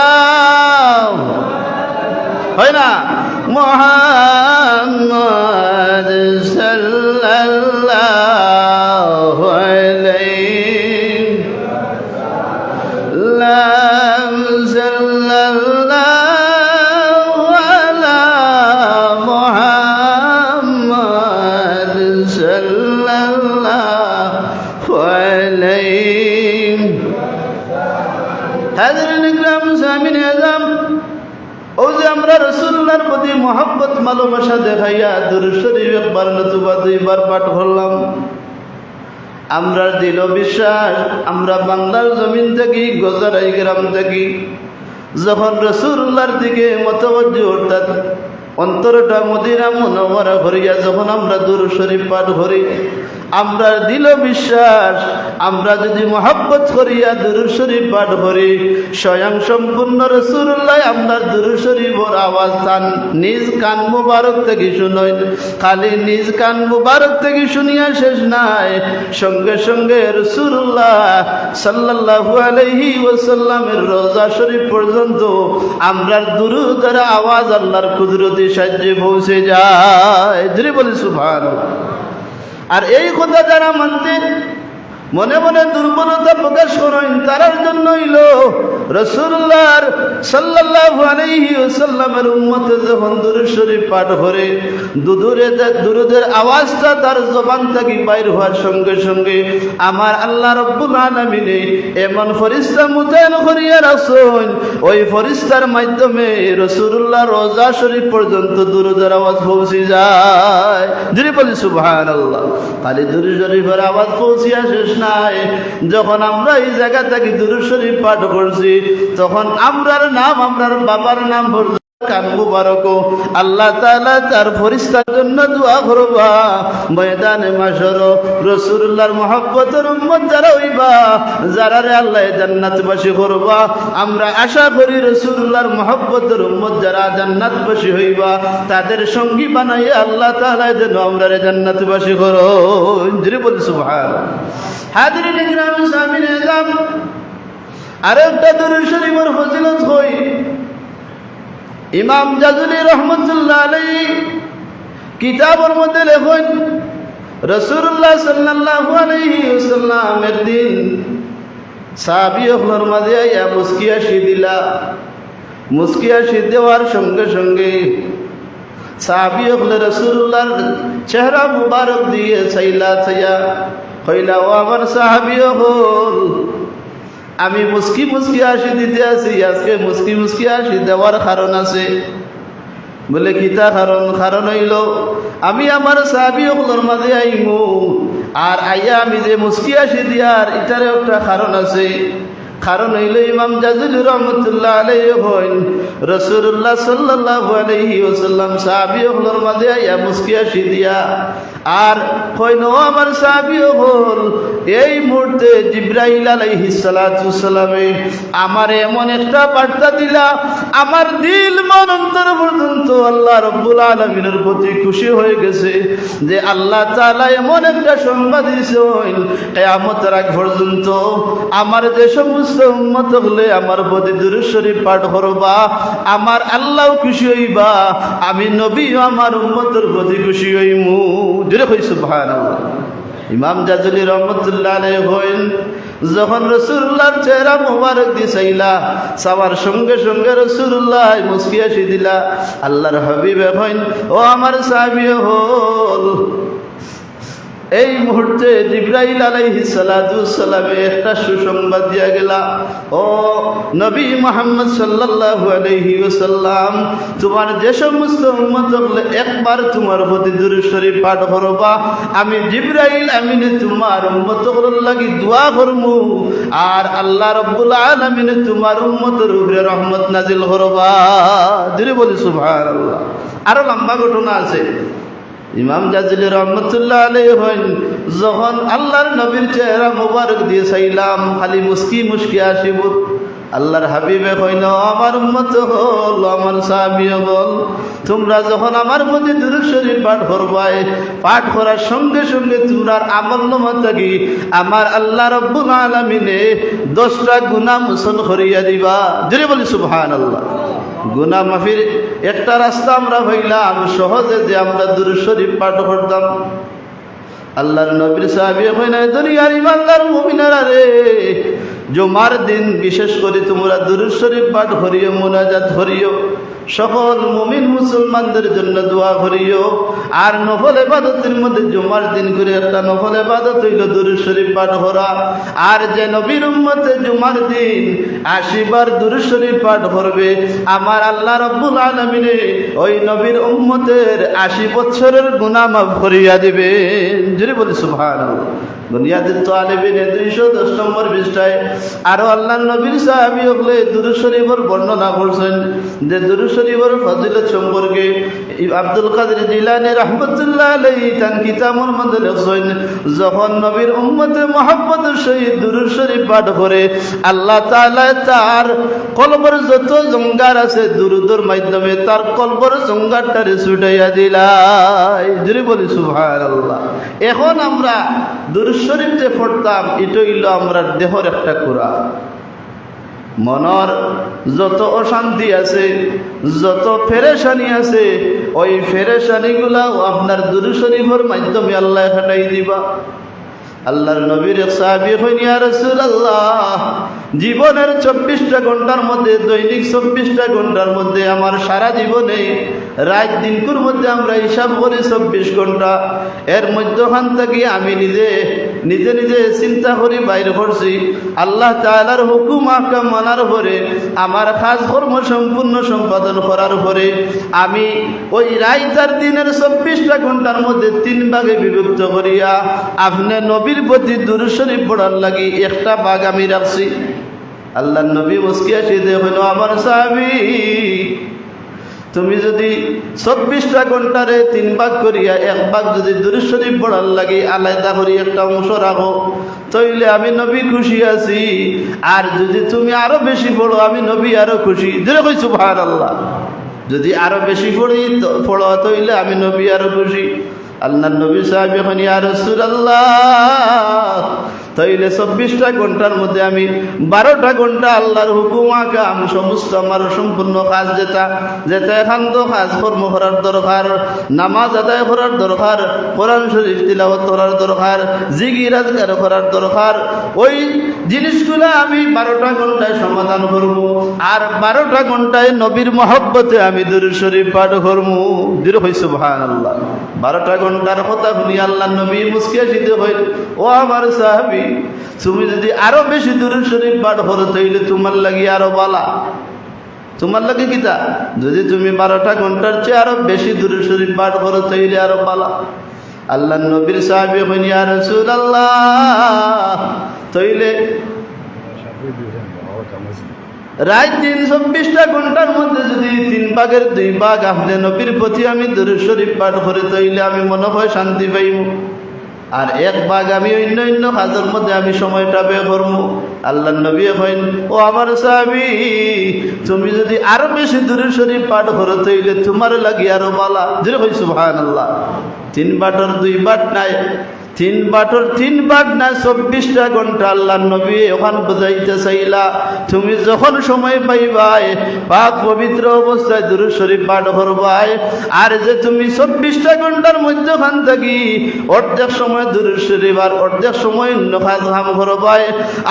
হয় না, মুহাম্মাদ সাল্লাল্লাহু আলাইহি লাম সাল্লাল্লাহু আলা মুহাম্মাদ সাল্লাল্লাহু আলাইহি। হাজরিন ইকরাম সামিন আযম, ও যে আমরা রাসূলুল্লাহর প্রতি মহব্বত ভালোবাসা দেখাইয়া দুরূদ শরীফ একবার নতুবা দুইবার পাঠ করলাম, আমরা দৃঢ় বিশ্বাস আমরা বাংলার জমিন থেকে গজারাই গ্রাম থেকে যখন রাসূলুল্লাহর দিকে মতওয়াজ্জু অর্থাৎ অন্তরটা মদিনা মুনাওয়ারা করিয়া যখন আমরা দুরূদ শরীফ পাঠ করি, আমরা দৃঢ় বিশ্বাস আমরা যদি মহব্বত করিয়া দুরূদ শরীফ পাঠ করি, স্বয়ং সম্পূর্ণ রাসূলুল্লাহ আমরা দুরূদ শরীফের আওয়াজ তান নিজ কান মুবারক থেকে শুনই। খালি নিজ কান মুবারক থেকে শুনিয়া শেষ নাই, সঙ্গে সঙ্গে রাসূলুল্লাহ সাল্লাল্লাহু আলাইহি ওয়াসাল্লামের রওজা শরীফ পর্যন্ত আমরা দুরূদের আওয়াজ আল্লাহর কুদরতি সাহায্যে পৌঁছে যায়। ধীরে বলি সুবহানাল্লাহ। আর এই কথা যারা মানতেন মনে মনে দুর্বলতা প্রকাশ করেন, তারার জন্য হইল রাসূলুল্লাহর সাল্লাল্লাহু আলাইহি ওয়াসাল্লামের উম্মতে যখন দুরূদ শরীফ পাঠ করে দুরূদের আওয়াজটা তার জবান থেকে বাইর হওয়ার সঙ্গে সঙ্গে আমার আল্লাহ রাব্বুল আলামিন এমন ফেরেশতা মুতায়েন করিয়া রাখছেন, ওই ফেরেশতার মাধ্যমে রাসূলুল্লাহর রওজা শরীফ পর্যন্ত দুরূদের আওয়াজ পৌঁছে যায়। জোরে বলি সুবহানাল্লাহ। খালি দুরূদ শরীফের আওয়াজ পৌঁছিয়া শেষ নাই, যখন আমরা এই জায়গা থেকে দুরূদ শরীফ পাঠ করছি তখন আমরার নাম আমরার বাবার নাম কান মুবারক আল্লাহ তাআলা তার ফেরেশতার জন্য দোয়া করবা। ময়দানে মাশর রাসূলুল্লাহর মহব্বতের উম্মত যারা হইবা, যারা রে আল্লাহ জান্নাতবাসী করবা, আমরা আশা করি রাসূলুল্লাহর মহব্বতের উম্মত যারা জান্নাতবাসী হইবা তাদের সঙ্গী বানাইয়া আল্লাহ তাআলা যেন আমরা রে জান্নাতবাসী করো। জোরে বলি সুবহানাল্লাহ। হাজরিন ইকরাম সামিন আযম, আরেকটা দুরূদ শরীফের ফজিলত হই ইমাম জাজুলি রহমতুল্লাহ আলাইহি কিতাবের মধ্যে লেখেন, রাসূলুল্লাহ সাল্লাল্লাহু আলাইহি ওয়াসাল্লামের দিন সাহাবীদের মাঝে আইয়া মুস্কিয়াশি দিলা। মুস্কিয়াশি দেওয়ার সঙ্গে সঙ্গে সাহাবীদের রাসূলুল্লাহর চেহারা মুবারক দিয়ে চাইলা চাইয়া কইলা, ও আমার সাহাবী হল, আমি মুস্কি মুস্কি হাসি দিতে আছি, আজকে মুস্কি মুস্কি হাসি দেওয়ার কারণ আছে। বলে কিতা কারণ? কারণ হইল আমি আমার সাহাবী হলর মাঝে আইমু, আর আইয়া আমি যে মুস্কি হাসি দিয়ার এটারও একটা কারণ আছে। কারণ হইল ইমাম জাজুলি রহমতুল্লাহ আলাইহি হইন রাসূলুল্লাহ সাল্লাল্লাহু আলাইহি ওয়াসাল্লাম সাহাবী হলর মাঝে আইয়া মুস্কি হাসি দিয়া আর কইন, ও আমার সাহাবী হল, এই মুহূর্তে জিবরাইল আলাইহিস সালাতু সালামে আমার এমন একটা বার্তা দিলা, আমার দিল মন অন্তর পর্যন্ত আল্লাহ রাব্বুল আলামিনের প্রতি খুশি হয়ে গেছে যে আল্লাহ তাআলা এমন একটা সংবাদ দিয়েছেন কিয়ামতের আগ পর্যন্ত আমার যে সমস্ত উম্মত হলে আমার প্রতি দুরূদ শরীফ পাঠ করবা, আমার আল্লাহ খুশি হইবা, আমি নবীও আমার উম্মতের প্রতি খুশি হইমু। জোরে কই সুবহানাল্লাহ। ইমাম জাজুলি রহমতুল্লাহ আলাইহি হইন যখন রাসূলুল্লাহর চেহারা মুবারক দিছাইলা, সবার সঙ্গে সঙ্গে রাসূলুল্লাহ মুস্কি হাসি দিলা। আল্লাহর হাবিব হইন, ও আমার সাহাবী হল, এই মুহূর্তে জিবরাইল আলাইহিস সালাতু সালামে একটা সুসংবাদ দিয়া গেলা, ও নবী মুহাম্মদ সাল্লাল্লাহু আলাইহি ওয়াসাল্লাম, তোমার যে সমস্ত উম্মত হলে একবার তোমার প্রতি দুরূদ শরীফ পাঠ করবা, আমি জিবরাইল আমিনে তোমার উম্মত হলোর লাগি দোয়া করমু, আর আল্লাহ রাব্বুল আলামিন তোমার উম্মতের উপরে রহমত নাজিল করবা। জোরে বলি সুবহানাল্লাহ। আরো লম্বা ঘটনা আছে। ইমাম জাজিলি রহমতুল্লাহ আলাইহি হইন, যখন আল্লাহর নবীর চেহারা মোবারক দিয়ে চাইলাম খালি মুস্কি মুস্কি আসিব, আল্লাহর হাবিবে কইল, আমার উম্মত হল, আমার সাহাবী হল, তোমরা যখন আমার প্রতি দুরূদ শরীফ পাঠ করবাই, পাঠ করার সঙ্গে সঙ্গে তোমরা আমল নামা থাকি আমার আল্লাহ রাব্বুল আলামিনে 10টা গুনাহ মোচন করিয়া দিবা। জোরে বলি সুবহানাল্লাহ। গুনাহ মাফির একটা রাস্তা আমরা হইলাম সহজে, যে আমরা দুরূদ শরীফ পাঠ করতাম। আল্লাহর নবীর সাহাবী কইনা, দুনিয়ার ইমানদার মুমিনেরা রে, জুমার দিন বিশেষ করে তোমরা দুরূদ শরীফ পাঠ করিও, মুনাজাত করিও, সকল মুমিন মুসলমানদের জন্য দোয়া করিও। আর নফল ইবাদতের মধ্যে জুমার দিন করে একটা নফল ইবাদত হইল দুরূদ শরীফ পাঠ করা। আর যে নবীর উম্মতে জুমার দিন 80 বার দুরূদ শরীফ পাঠ করবে, আমার আল্লাহ রাব্বুল আলামিনে ওই নবীর উম্মতের 80 বছরের গুনাহ মাফ করিয়া দিবেন। জোরে বলি সুবহানাল্লাহ। বুনিয়াদুত তালিবিনে 210 নম্বর পৃষ্ঠায় আরো আল্লাহর নবীর সাহাবী হলে দুরূদ শরীফের বর্ণনা করছেন, যে দুরূদ শরীফের ফজিলত সম্পর্কে আব্দুল কাদের জিলানী রাহমাতুল্লাহ আলাইহি তার কিতাবের মধ্যে লেখছেন, যখন নবীর উম্মতে মুহাব্বতের সহিত দুরূদ শরীফ পাঠ করে, আল্লাহ তাআলা তার কলবের যত জঙ্গার আছে দুরূদের মাধ্যমে তার কলবের জঙ্গারটারে ছুটাইয়া দিলাই। জোরে বলি সুবহানাল্লাহ। এখন আমরা দুরূদ শরীফ যে পড়তাম, এটা হইল আমরা দেহর একটা কুরা। মনের যত অশান্তি আছে, যত ফেরেশানি আছে, ওই ফেরেশানিগুলাও আপনার দুরূদ শরীফের মাধ্যমে আল্লাহ কাটাই দিবা। আল্লাহর নবীর এক সাহাবী কইন, ইয়া রাসূলুল্লাহ, জীবনের 24টা ঘন্টার মধ্যে, দৈনিক 24টা ঘন্টার মধ্যে আমার সারা জীবনে রাত দিনকুর মধ্যে আমরা হিসাব করি 24 ঘন্টা, এর মধ্যখান থেকে আমি নিজে নিজে চিন্তা করি বাইর করছি, আল্লাহ তাআলার হুকুম আহকাম মানার পরে, আমার কাজ কর্ম সম্পূর্ণ সম্পাদন করার পরে আমি ওই রাত আর দিনের 24টা ঘন্টার মধ্যে 3 ভাগে বিভক্ত করিয়া আপনি নবীর প্রতি দুরূদ শরীফ পড়ার লাগি একটা ভাগ আমি রাখছি। আল্লাহর নবী মুস্কি হাসি দিয়ে কইল, আমার সাহাবী, তুমি যদি 24টা ঘন্টারে 3 ভাগ করিয়া 1 ভাগ যদি দুরূদ শরীফ পড়ার লাগি আলাদা করি একটা অংশ রাখো, তাইলে আমি নবী খুশি আছি। আর যদি তুমি আরো বেশি পড়ো, আমি নবী আরো খুশি। জোরে কই সুবহানাল্লাহ। যদি আরো বেশি পড়ো তাইলে আমি নবী আরো খুশি। আল্লাহর নবী সাহাবী কইন, ইয়া রাসূলুল্লাহ, তাইলে 24টা ঘন্টার মধ্যে আমি 12টা ঘন্টা আল্লাহর হুকুম আকাম সমস্ত আমার সম্পূর্ণ কাজ যেটা একান্ত কাজ কর্ম করার দরকার, নামাজ আদায় করার দরকার, কোরআন শরীফ তিলাওয়াত করার দরকার, জিকির আজকার করার দরকার, ওই জিনিসগুলো আমি 12টা ঘন্টায় সমাধান করব। আর 12টা ঘন্টায় নবীর মহব্বতে আমি দুরূদ শরীফ পাঠ করব। দিল হই সুবহানাল্লাহ। 12টা ঘন্টার কথা শুনি আল্লাহর নবী মুস্কি হাসি দিয়ে কইল, ও আমার সাহাবী, তুমি যদি আরো বেশি দুরূদ শরীফ পাঠ করো তাইলে তোমার লাগি আরো বালা। তোমার লাগে কিতা? যদি তুমি 12টা ঘন্টার চেয়ে আরো বেশি দুরূদ শরীফ পাঠ করো তাইলে আরো বালা। আল্লাহর নবীর সাহাবী কইন, ইয়া রাসূলুল্লাহ, তাইলে রাত দিন 24টা ঘন্টার মধ্যে যদি 3 ভাগের 2 ভাগ আপনি নবীর প্রতি আমি দুরূদ শরীফ পাঠ করে তাইলে আমি মনে হয় শান্তি পাইব। আর 1 ভাগ আমি অন্য কাজের মধ্যে আমি সময়টা ব্যয় করব। আল্লাহর নবী কইন, ও আমার সাহাবী, তুমি যদি আরো বেশি দুরূদ শরীফ পাঠ করো তাইলে তোমার লাগি আরো বালা। জোরে কই সুবহানাল্লাহ। 3 বাটর 2 বাট নাই, 3 বাটর 3 ভাগ না, 24টা ঘন্টা আল্লাহর নবী ওখান বুঝাইতে চাইলা, তুমি যখন সময় পাইবাই পাক পবিত্র অবস্থায় দুরূদ শরীফ পাঠ করবাই। আর যে তুমি 24টা ঘন্টার মধ্যখান থাকি অর্ধেক সময় দুরূদ শরীফ আর অর্ধেক সময় অন্য কাজ কাম করবাই,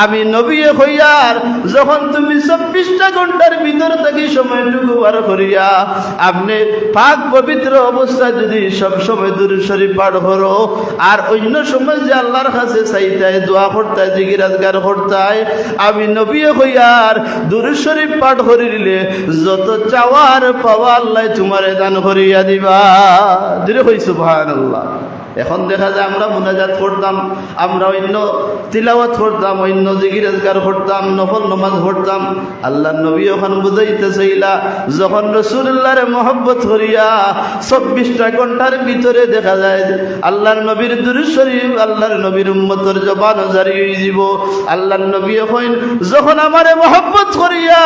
আমি নবী হইয়ার যখন তুমি 24টা ঘন্টার ভিতর থাকি সময়টুকু বার করিয়া আপনি পাক পবিত্র অবস্থায় যদি সব সময় দুরূদ শরীফ পাঠ করো আর অন্য বিভিন্ন সময় যে আল্লাহর কাছে চাইতায়, দোয়া করতায়, জিকির আজগার করতায়, আমি নবী হইয়ার দুরূদ শরীফ পাঠ করে দিলে যত চাওয়ার পাওয়া আল্লাহ তোমারে দান করিয়া দিবা। দিলে কই সুবহানাল্লাহ। এখন দেখা যায় আমরা মুনাজাত করতাম, আমরা অন্য তিলাওয়াত করতাম, অন্য জিকির আজকার করতাম, নফল নামাজ পড়তাম। আল্লাহর নবী ওখান বুঝাইতেছিলা যখন রাসূলুল্লাহর মহব্বত করিয়া 24টা ঘন্টার ভিতরে দেখা যায় আল্লাহর নবীর দুরূদ শরীফ আল্লাহর নবীর উম্মতের জবান জারি হয়ে যাব। আল্লাহর নবী কইন যখন আমারে মহব্বত করিয়া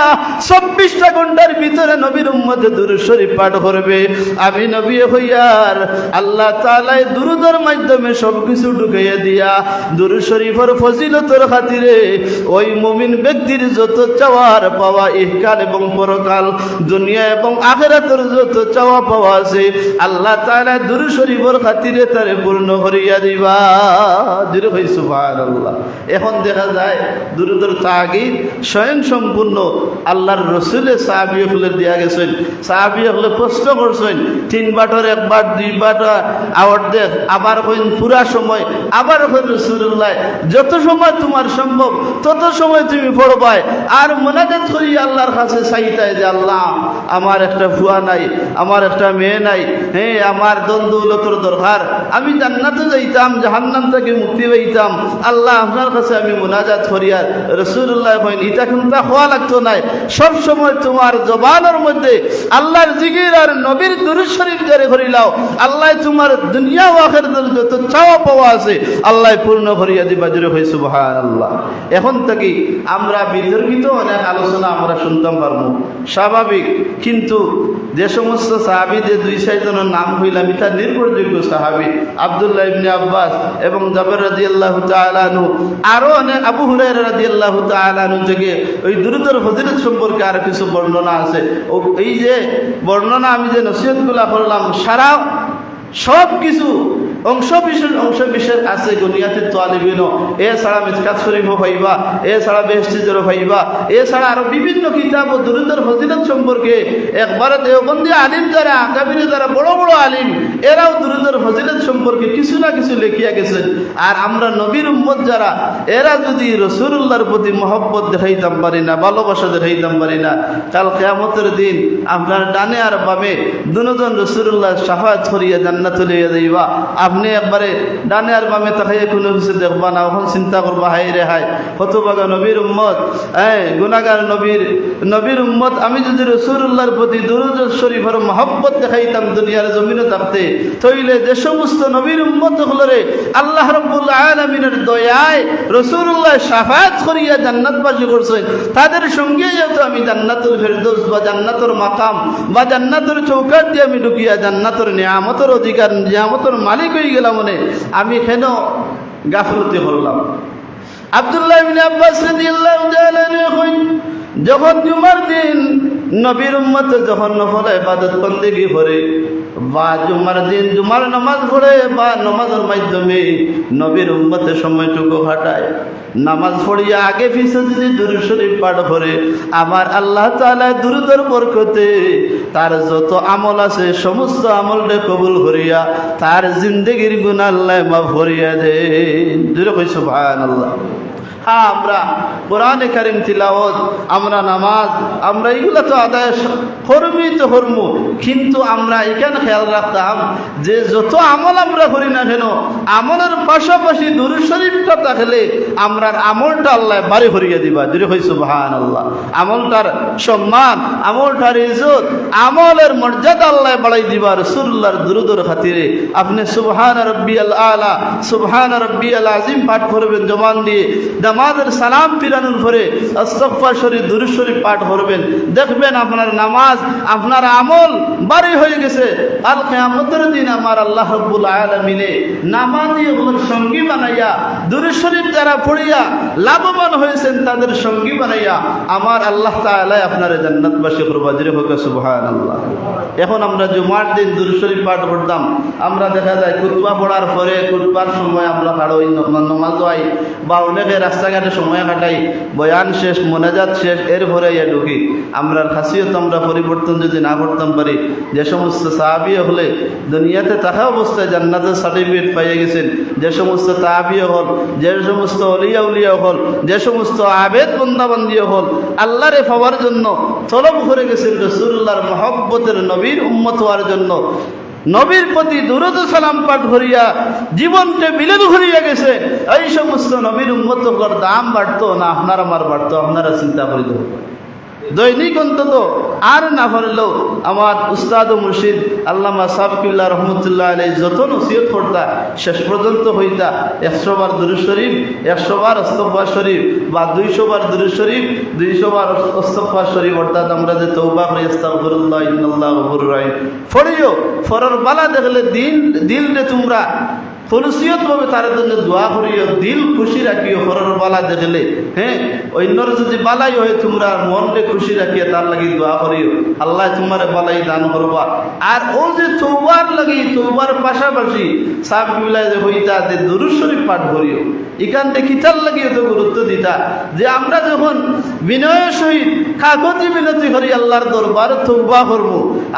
24টা ঘন্টার ভিতরে নবীর উম্মতে দুরূদ শরীফ পাঠ করবে, আমি নবী হইয়ার আল্লাহ তাআলা দুরূদ মাধ্যমে সবকিছু ঢুকাইয়া দিয়া দুরূদ শরীফের ফজিলতের খাতিরে ওই মুমিন ব্যক্তির যত চাওয়ার পাওয়া ইহকাল এবং পরকাল, দুনিয়া এবং আখিরাতের যত চাওয়া পাওয়া আছে আল্লাহ তাআলা দুরূদ শরীফের খাতিরে তারে পূর্ণ করিয়া দিবা। দিলে কই সুবহানাল্লাহ। এখন দেখা যায় দুরূদের তাগিদ স্বয়ং সম্পূর্ণ আল্লাহর রাসূলের সাহাবীগুলো দিয়া গেছেন। সাহাবীগুলো প্রশ্ন করছেন 3 বাটর 1 বার 2 বাটা আওয়াজ দেখ, আবার কইন পুরা সময়, আবার কইন রাসূলুল্লাহ যত সময় তোমার সম্ভব তত সময় তুমি পড়বাই। আর মুনাজাত করি আল্লাহর কাছে চাইতাই যে আল্লাহ আমার একটা ফুয়া নাই, আমার একটা মেয়ে নাই, হ্যাঁ আমার ধন দৌলতের দরকার, আমি জান্নাতে যাইতাম, জাহান্নাম থেকে মুক্তি পাইতাম, আল্লাহ আপনার কাছে আমি মুনাজাত করি। আর রাসূলুল্লাহ কইন এটা কিন্তু হওয়া লাগতো নাই, সব সময় তোমার জবানের মধ্যে আল্লাহর জিকির আর নবীর দুরূদ শরীফ জারি করিলাও, আল্লাহ তোমার দুনিয়া ও আখিরাতের যত চাওয়া পাওয়া আছে আল্লাহ পূর্ণ করিয়া দিবা। জোরে কই সুবহানাল্লাহ। এখন থেকে আমরা বিতর্কিত অনেক আলোচনা আমরা শুনতাম পারবো, স্বাভাবিক, কিন্তু যে সমস্ত সাহাবীদের 2-4 জনের নাম হইলাম এটা নির্ভরযোগ্য সাহাবী, আব্দুল্লাহ ইবনে আব্বাস এবং জাবের রাদিয়াল্লাহু তাআলা আনহু, আরো অনেক আবু হুরায়রা রাদিয়াল্লাহু তাআলা আনহু থেকে ওই দুরূদের ফজিলত সম্পর্কে আর কিছু বর্ণনা আছে। ও এই যে বর্ণনা আমি যে নসিহতগুলা করলাম সারা সব কিছু অংশ বিশেষ আছে দুনিয়াতে তালিবিন, এছাড়া মিসকাত শরীফও পাইবা, এছাড়া বেহেশতিদেরও পাইবা, এছাড়া আরো বিভিন্ন কিতাব ও দুরূদের ফজিলত সম্পর্কে একবারে দেওবন্দি আলিম যারা, আকাবির যারা, বড় বড় আলিম, এরাও দুরূদের ফজিলত সম্পর্কে কিছু না কিছু লিখিয়া গেছেন। আর আমরা নবীর উম্মত যারা, এরা যদি রাসূলুল্লাহর প্রতি মহব্বত দেখাইতাম পারি না, ভালোবাসা দেখাইতাম পারি না, কাল কিয়ামতের দিন আপনার ডানে আর বামে দুজন রাসূলুল্লাহ শাফাআত করিয়া জান্নাতে লইয়া যাইবা। আপনি একবারে ডানে আর বামে তাকাইয়া কোনো কিছু দেখবা না, ওখান চিন্তা করবা হাই রে হাই হতভাগা নবীর উম্মত, গুনাহগার নবীর উম্মত, আমি যদি রাসূলুল্লাহর প্রতি দুরূদ শরীফের মহব্বত দেখাইতাম দুনিয়ার জমিনে থাকতে, তইলে যে সমস্ত নবীর উম্মত হলরে আল্লাহ রাব্বুল আলামিনের দয়ায় রাসূলুল্লাহ শাফাআত করিয়া জান্নাতবাসী করছেন, তাদের সঙ্গে যেহেতু আমি জান্নাতুল ফেরদৌস বা জান্নাতের মাকাম বা জান্নাতের চৌকাট দিয়ে আমি ঢুকিয়া জান্নাতের নিয়ামতের অধিকার, নিয়ামতের মালিক হয়ে গেলাম, মনে আমি কেন গাফলতি করলাম। আব্দুল্লাহ ইবনে আব্বাস রাদিয়াল্লাহু তাআলা আনহু যখন জুমার দিন নবীর উম্মত যখন নফল ইবাদত বন্দেগী করে বা জুমার দিন জুমার নামাজ পড়ে বা নামাজের মাধ্যমে নবীর উম্মতের সময়টুকু কাটায়, নামাজ পড়িয়া আগে পিছে যদি দুরূদ শরীফ পাঠ করে আমার আল্লাহ তাআলা দুরূদের বরকতে তার যত আমল আছে সমস্ত আমলকে কবুল করিয়া তার জিন্দেগির গুনাহ আল্লাহ মাফ করিয়া দেন। জোরে কই সুবহানাল্লাহ। হ্যাঁ, আমরা কোরআনে কারিম তিলাওয়াত, আমরা নামাজ, আমরা এগুলো তো আদায় করবই তো করবো, কিন্তু আমরা এখানে খেয়াল রাখতাম যে যত আমল আমরা করি না কেন আমলের পাশাপাশি দুরূদ শরীফটা থাকলে আমরার আমলটা আল্লাহ বাড়ি করিয়া দিবা। জোরে কই সুবহানাল্লাহ। আমলটার সম্মান, আমলটার ইজ্জত, আমলের মর্যাদা আল্লাহ বাড়াই দিবা রাসূলুল্লাহর দুরূদের খাতিরে। আপনি সুবহান রাব্বিয়াল আলা, সুবহান রাব্বিয়াল আযীম পাঠ করবেন জবান দিয়ে, নামাজের সালাম ফিরানোর পরে আস্তাগফার শরীফ দুরূদ শরীফ পাঠ করবেন, দেখবেন আপনার নামাজ, আপনার আমল বাড়ি হয়ে গেছে। কাল কিয়ামতের দিন আমার আল্লাহ রাব্বুল আলামিনে নামাজি ওগুলোর সঙ্গী বানাইয়া, দুরূদ শরীফ যারা পড়িয়া লাভবান হয়েছেন তাদের সঙ্গী বানাইয়া আমার আল্লাহ তাআলা আপনার জান্নাতবাসী করবা। জোরে হোক সুবহানাল্লাহ। এখন আমরা জুমার দিন দুরূদ শরীফ পাঠ করতাম, আমরা দেখা যায় খুতবা পড়ার পরে খুতবার সময় আমরা কারো নামাজ হয় বা অনেকে রাস্তা রাস্তাঘাটে সময় কাটাই, বয়ান শেষ, মোনাজাত শেষ, এরপরে ইয়া ঢুকি। আমরার খাসিয়ত আমরা পরিবর্তন যদি না করতাম পারি, যে সমস্ত সাহাবী হলে দুনিয়াতে থাকা অবস্থায় জান্নাতের সার্টিফিকেট পাইয়ে গেছেন, যে সমস্ত তাহাবী হল, যে সমস্ত অলিয়া উলিয়া হল, যে সমস্ত আবেদ বন্দাবান্দি হল, আল্লাহরে পাওয়ার জন্য তলব করে গেছেন রাসূলুল্লাহর মহব্বতের নবীর উম্মত হওয়ার জন্য, নবীর প্রতি দুরূদ ও সালাম পাঠ করিয়া জীবনকে বিলীন করিয়া গেছে। এই সমস্ত নবীর উম্মতগুলোর দাম বাড়তো না আপনার আমার বাড়তো? আপনারা চিন্তা করে দেব। দৈনিক অন্তত আর না পারলেও আমার উস্তাদ ও মুর্শিদ আল্লামা সাবকিল্লাহ রহমতুল্লাহ আলাইহি যত নসিহত করতা শেষ পর্যন্ত হইতা 100 বার দুরূদ শরীফ, 100 বার ইস্তিগফার শরীফ, বা 200 বার দুরূদ শরীফ, 200 বার ইস্তিগফার শরীফ, অর্থাৎ আমরা যে তওবা করি আস্তাগফিরুল্লাহ ইন্নাল্লাহু গফুরুর রহিম পড়িও। ফরর বালা দেখলে দিল রে তোমরা ফলসিয়তভাবে তার জন্য দোয়া করিও, দিল খুশি রাখিও। ফরর বালা দেখলে, হ্যাঁ, অন্যর যদি বালাই হয় তোমরা মনকে খুশি রাখিয়া তার লাগি দোয়া করিও, আল্লাহ তোমার বালাই দান করবা। আর ও যে তওবার লাগি, তওবার পাশাপাশি সাববিল্লাহ যে হইতা যে দুরূদ শরীফ পাঠ করিও। এখান থেকে কিতার লাগিও তো গুরুত্ব দিতা যে আমরা যখন বিনয়ের সহিত কাগজি বিনতি করি আল্লাহর দরবার তওবা করব,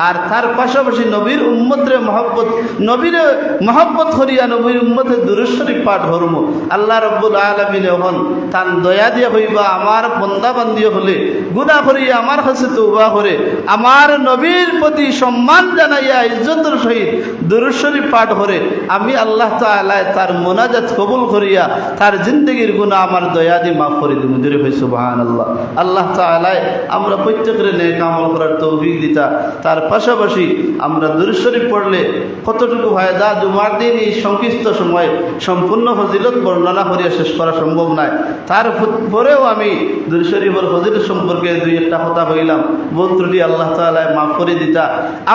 আর তার পাশাপাশি নবীর উম্মতরে মহব্বত, নবীরে মহব্বত করিয়া নবীর উম্মতে দুরূদ শরীফ পাঠ করব, আল্লাহ রাব্বুল আলামিন এখন তান দয়া দিয়া হইবা আমার বান্দা বান্দি হলে গুনাহ করিয়া আমার কাছে তওবা করে আমার নবীর প্রতি সম্মান জানাইয়া ইজ্জতের সহিত দুরূদ শরীফ পাঠ করে আমি আল্লাহ তাআলা তার মোনাজাত কবুল করিয়া তার জিন্দগির গুনাহ আমার দয়া দিয়ে মাফ করে দিব। জোরে কই সুবহানাল্লাহ। আল্লাহ তাআলা আমরা প্রত্যেকের নেক আমল করার তৌফিক দিতা। তার পাশাপাশি আমরা দুরূদ শরীফ পড়লে কতটুকু ফায়দা, জুমার দিন এই সংক্ষিপ্ত সময় সম্পূর্ণ ফজিলত বর্ণনা করিয়া শেষ করা সম্ভব নয়। তারপরেও আমি দুরূদ শরীফের ফজিলত সম্পর্কে দুই একটা কথা কইলাম, ভুল ত্রুটি আল্লাহ তাআলা মাফ করে দিতা।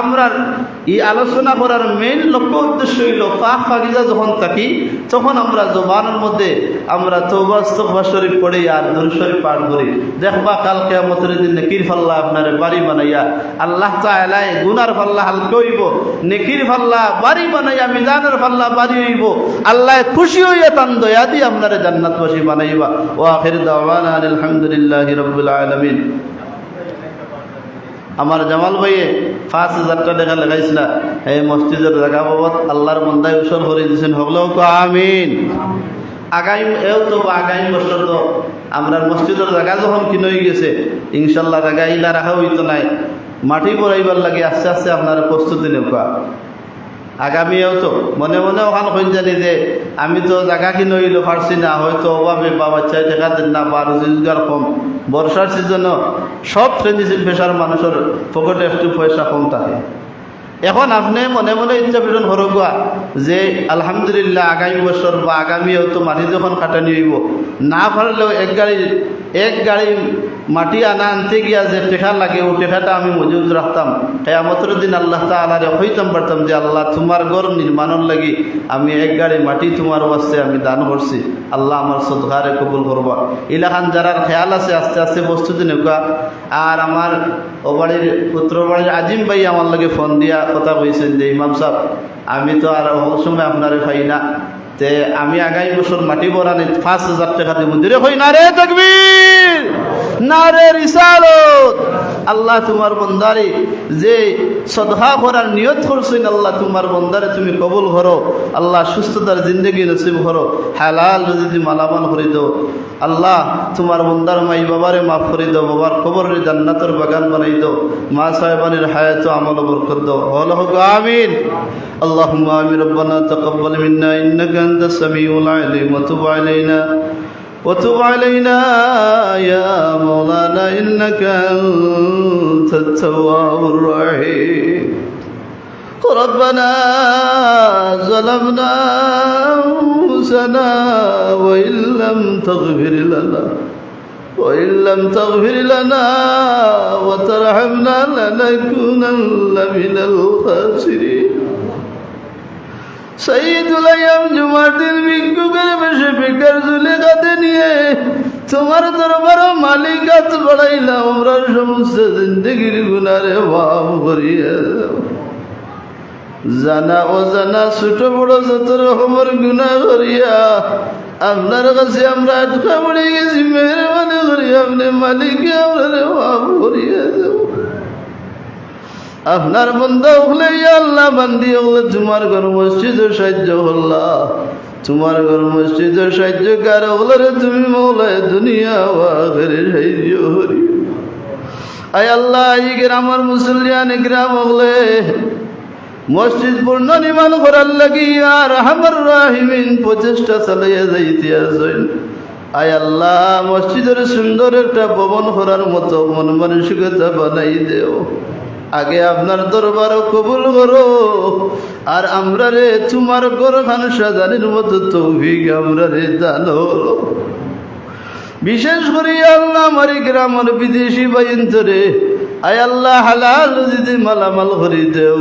আমরা এই আলোচনা করার মেইন লক্ষ্য উদ্দেশ্য হইল পাক পাকিজা যখন থাকি তখন আমরা জবানের মধ্যে আমরা তওবা ইস্তিগফার শরীফ পড়ি আর দুরূদ শরীফ পাঠ করি। দেখবা কাল কিয়ামতের দিন নেকির পাল্লা আপনারে বাড়ি বানাইয়া আল্লাহ তাআলা গুনার পাল্লা হালকা হইব, নেকির পাল্লা বাড়ি বানাইয়া মিজানের পাল্লা বাড়ি হইব। আল্লাহ খুশি হইয়া তান দয়া দিয়ে আপনারে জান্নাতবাসী বানাইবা। ওয়া আখির দাওয়ানা আলহামদুলিল্লাহি রাব্বিল আলামিন। আমার জামাল ভাইয়ে 5000 টাকা লাগাইছিল এই মসজিদের জায়গা বাবদ, আল্লাহর বন্দায় উসর করে দিয়েছেন, হগলেও কো আমিন। আগামী বছর তো আমরা মসজিদের জায়গা যখন কিনে হয়ে গেছে ইনশাল্লাহ জায়গা ইলা রাখা হইতো নাই, মাটি পড়াইবার লাগে আস্তে আস্তে আপনার প্রস্তুতি নেওয়া। আগামীও তো মনে মনে ওখান হয়ে জানি যে আমি তো জায়গা কিনে হইলে পারছি না, হয়তো অভাবে বা বাচ্চায় দেখা দেন না, বা রোজগার কম, বর্ষার সিজনও সব শ্রেণী পেশার মানুষের পকেটে একটু পয়সা কম থাকে। এখন আপনি মনে মনে ইচ্ছা পোষণ করবা যে আলহামদুলিল্লাহ আগামী বছর বা আগামীও তো মাটি যখন কাটানি হইব, না পারলেও এক গাড়ি মাটি আনতে গিয়া যে টেকা লাগে ও টেকাটা আমি মজুদ রাখতাম। কিয়ামতের দিন আল্লাহ তাআলারে হইতাম পারতাম যে আল্লাহ তোমার ঘর নির্মাণের লাগি আমি এক গাড়ি মাটি তোমার বাস্তে আমি দান করছি, আল্লাহ আমার সদকারে কবুল করবা। এলাকান যারার খেয়াল আছে আস্তে আস্তে প্রস্তুতি নেওয়া। আর আমার ও বাড়ির পুত্র বাড়ির আজিম ভাই আমার লাগে ফোন দিয়া কথা কইছেন যে ইমাম সাহেব আমি তো আর সময় আপনারে পাই না, তে আমি আগামী বছর মাটি ভরানি 5000 টাকা দিব। মন্দিরে কই না রে তাকবীর, না রে রিসালত। আল্লাহ তোমার বন্দারে যে সদকা করার নিয়ত করছেন আল্লাহ তোমার বন্দারে তুমি কবুল করো। আল্লাহ সুস্থতার জিন্দগি নসিব করো, হালাল যদি মালামাল করে দাও। আল্লাহ তোমার বন্দার মাই বাবারে মাফ করে দাও, বাবার কবরের জান্নাতের বাগান বানাই দাও, মা সাহেবানের হায়াত আমল বরকত দাও। আমিন। اللهم آمين. ربنا تقبل منا إنك أنت السميع العليم وتب علينا يا مولانا إنك أنت التواب الرحيم. ربنا ظلمنا أنفسنا وإن لم تغفر لنا وترحمنا لنكونن من الخاسرين. সঈদুল আইয়াম জুমার দিন ভিক্ষুকের বেশে বেকার জুলেখাতে নিয়ে তোমার দরবার মালিকাত বাড়াইলাম, আমরা সমস্ত জিন্দগির গুনারে মাফ করিয়া দাও। জানা অজানা ছোট বড় যত রকমের গুনাহ করিয়া আপনার কাছে আমরা আটকা পড়ে গেছি, মেহরবানি করি আপনি মালিককে আপনারে মাফ করিয়ে দেব। আপনার বন্ধা হলে আল্লাহ বান্দি হলে তোমার ঘর মসজিদের সাহায্য হল্লা, তোমার ঘর মসজিদের সাহায্য কার হলে তুমি মৌলায় দুনিয়া ওয়াখেরে সাহায্য করি। আয় আল্লাহ এই গ্রামের মুসলিয়ান গ্রাম হলে মসজিদ পূর্ণ নির্মাণ করার লাগি আর আমার রাহিমিন প্রচেষ্টা চালিয়ে যাইতে আছেন। আয় আল্লাহ মসজিদের সুন্দর একটা ভবন করার মতো মন মানসিকতা বানাই দেও। আগে আপনার দরবার কবুল করো আর আমরা রে তোমার ঘরখান সাজানির মতো তৌফিক আমরা রে দান হলো। বিশেষ করে আল্লাহ আমার গ্রামের বিদেশি বাইন্তরে আয় আল্লাহ হালাল যদি মালামাল করে দেও,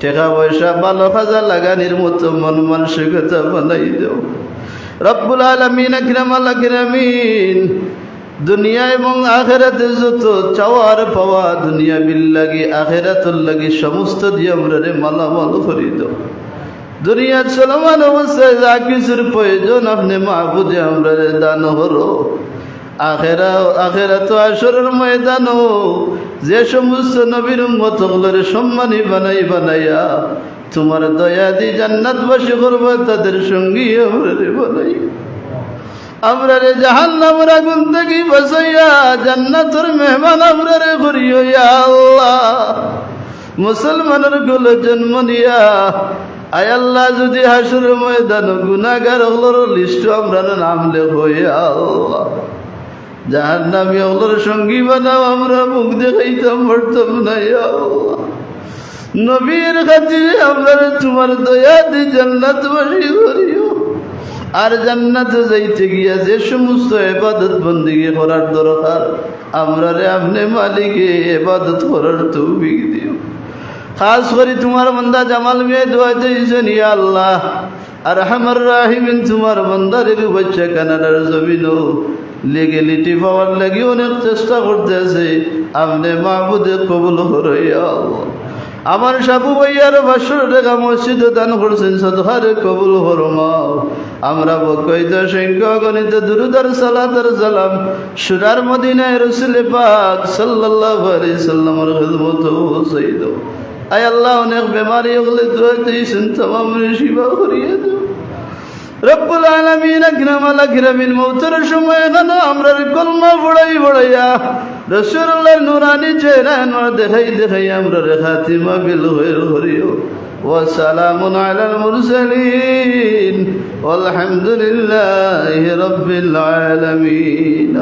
টাকা পয়সা ভালো কাজে লাগানির মতো মন মানসিকতা বানাই দেও। রব্বুল আলামিন আকরামাল আকরামিন দুনিয়া এবং আখেরাতে যত চাওয়ার পাওয়া দুনিয়া বিল লাগি আখেরাতুল লাগি সমস্ত দিয়ে আমরা রে মালামাল করে দাও। দুনিয়ার চলমান অবস্থায় যা কিছুর প্রয়োজন আপনি মাহবুদে আমরা রে দান হলো। আখেরাত আসরের ময়দানও যে সমস্ত নবীর উম্মতগুলোর সম্মানী বানাইয়া তোমার দয়া দি জান্নাতবাসী করবে তাদের সঙ্গী আমরা রে বানাই। আমরা রে জাহান্নামের আগুন থেকে বাঁচাইয়া জান্নাতের মেহমান আমরা রে করিও ইয়া আল্লাহ। মুসলমানের কুলে জন্ম নিয়া আয় আল্লাহ যদি হাসরের ময়দান গুনাহগার হলোর লিস্ট আমরা নাম লেখো ইয়া আল্লাহ। জাহান্নামী হলোর সঙ্গী বানাও, আমরা মুখ দেখাইতাম পারতাম না ইয়া আল্লাহ। নবীর খাতিরে আমরা তোমার দয়া দি জান্নাতবাসী করিও। আর জান্নাতে যাইতে গিয়া যে সমস্ত ইবাদত বন্দেগী করার দরকার আমরা রে আপনি মালিকে ইবাদত করার তৌফিক দিও। খাস করে তোমার বান্দা জামাল মিয়া দোয়া দিয়েছেন ইয়া আল্লাহ আর আমার রাহিমিন তোমার বান্দারের বাচ্চা কানাডার জমিনও লিগেলিটি পাওয়ার লাগি অনেক চেষ্টা করতেছে, আপনি মাহবুদে কবুল করো ইয়া আল্লাহ। আমার সাবু ভাইয়ার 500 টাকা মসজিদে দান করছেন, সদহারে কবুল ফরমাও। আমরা বকৈত সংখ্যা গণিত দুরুদার সালাতার সালাম সুরার মদিনায় রাসূল পাক সাল্লাল্লাহু আলাইহি সাল্লামের খিদমত পৌঁছাই দাও। আয় আল্লাহ অনেক বেমারি হলে দোয়া দিয়েছেন, তামাম শিফা করিয়ে দাও। রব্বুল আলামিন আকরামাল আকরামিন মৌতের সময় এখানে আমরা কলমা পড়াইয়া রাসূলুল্লাহর নূরানি চেহারা দেখাই আমরা খাতিমা বিল খায়র করিও। ওয়া সালামুন আলাল মুরসালিন ওয়াল হামদুলিল্লাহি রাব্বিল আলামিন।